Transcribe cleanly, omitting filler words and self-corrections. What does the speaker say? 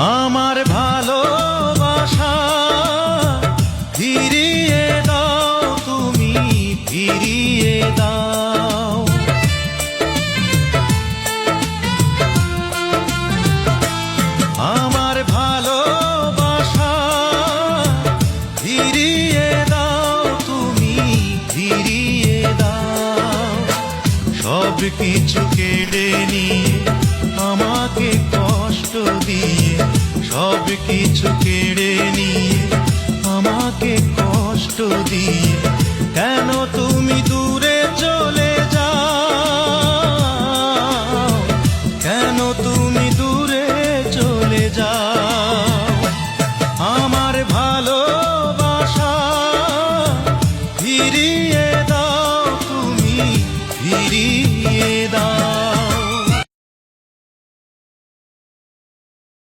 আমার ভালোবাসা ফিরিয়ে দাও, তুমি ফিরিয়ে দাও। আমার ভালোবাসা ফিরিয়ে দাও, তুমি ফিরিয়ে দাও। সব কিছু কেড়ে নিয়ে আমাকে কষ্ট দিয়ে, সব কিছু কেড়ে নিয়ে